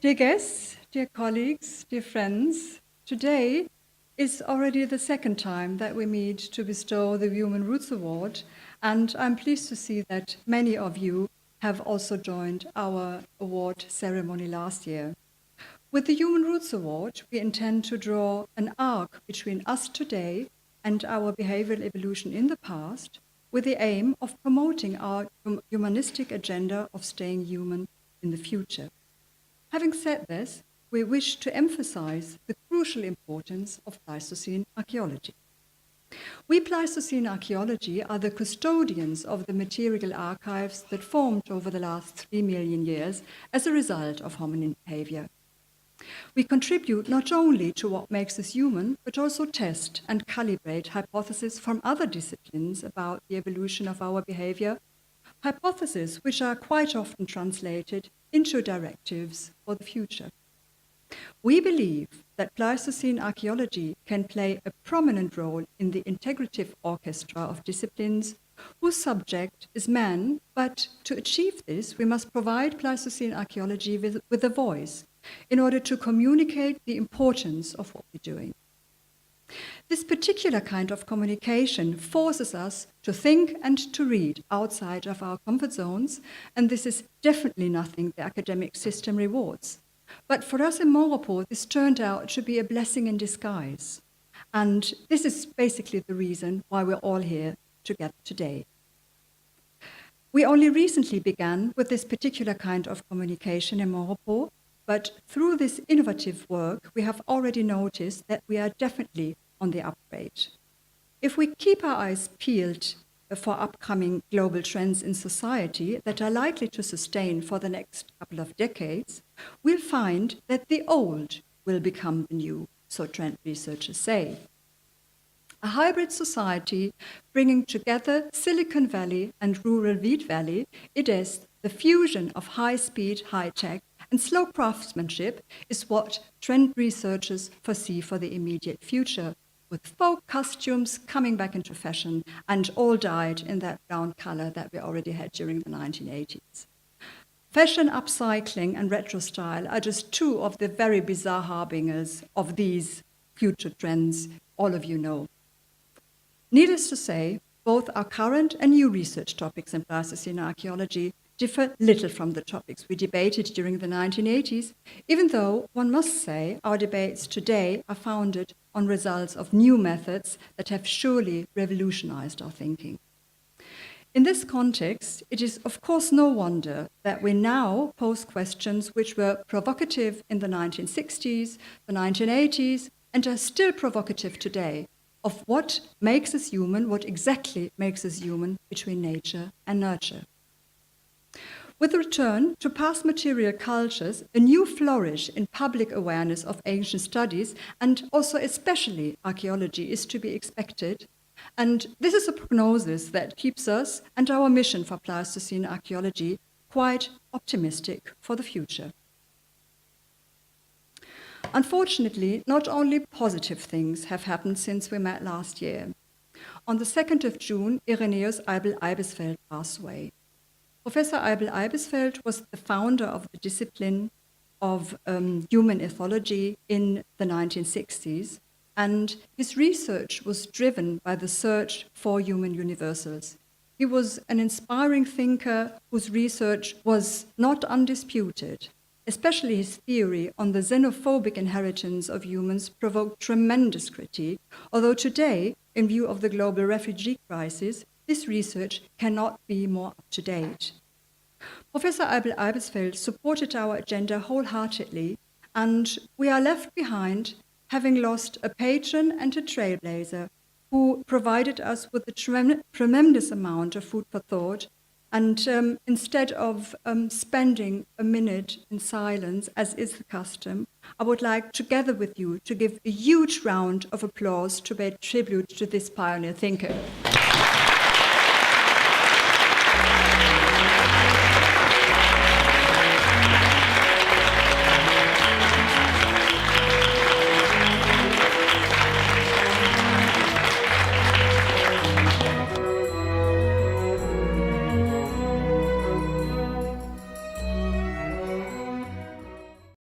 Dear guests, dear colleagues, dear friends, today is already the second time that we meet to bestow the Human Roots Award, and I'm pleased to see that many of you have also joined our award ceremony last year. With the Human Roots Award, we intend to draw an arc between us today and our behavioral evolution in the past, with the aim of promoting our humanistic agenda of staying human in the future. Having said this, we wish to emphasize the crucial importance of Pleistocene archaeology. We Pleistocene archaeology are the custodians of the material archives that formed over the last 3 million years as a result of hominin behavior. We contribute not only to what makes us human, but also test and calibrate hypotheses from other disciplines about the evolution of our behavior, hypotheses which are quite often translated into directives for the future. We believe that Pleistocene archaeology can play a prominent role in the integrative orchestra of disciplines whose subject is man, but to achieve this, we must provide Pleistocene archaeology with a voice in order to communicate the importance of what we're doing. This particular kind of communication forces us to think and to read outside of our comfort zones, and this is definitely nothing the academic system rewards. But for us in MONREPOS, this turned out to be a blessing in disguise. And this is basically the reason why we're all here together today. We only recently began with this particular kind of communication in MONREPOS, but through this innovative work, we have already noticed that we are definitely on the upgrade. If we keep our eyes peeled for upcoming global trends in society that are likely to sustain for the next couple of decades, we'll find that the old will become the new, so trend researchers say. A hybrid society bringing together Silicon Valley and rural Wheat Valley, it is the fusion of high-speed, high-tech, and slow craftsmanship is what trend researchers foresee for the immediate future, with folk costumes coming back into fashion and all dyed in that brown color that we already had during the 1980s. Fashion upcycling and retro style are just two of the very bizarre harbingers of these future trends all of you know. Needless to say, both our current and new research topics in Pleistocene archaeology differ little from the topics we debated during the 1980s, even though one must say our debates today are founded on results of new methods that have surely revolutionized our thinking. In this context, it is of course no wonder that we now pose questions which were provocative in the 1960s, the 1980s, and are still provocative today, of what makes us human, what exactly makes us human between nature and nurture. With the return to past material cultures, a new flourish in public awareness of ancient studies and also especially archaeology is to be expected. And this is a prognosis that keeps us and our mission for Pleistocene archaeology quite optimistic for the future. Unfortunately, not only positive things have happened since we met last year. On the 2nd of June, Irenäus Eibel-Eibesfeld passed away. Professor Eibel-Eibesfeld was the founder of the discipline of human ethology in the 1960s, and his research was driven by the search for human universals. He was an inspiring thinker whose research was not undisputed. Especially his theory on the xenophobic inheritance of humans provoked tremendous critique, although today, in view of the global refugee crisis, this research cannot be more up to date. Professor Eibel-Eibesfeld supported our agenda wholeheartedly, and we are left behind having lost a patron and a trailblazer who provided us with a tremendous amount of food for thought. And instead of spending a minute in silence, as is the custom, I would like, together with you, to give a huge round of applause to pay tribute to this pioneer thinker.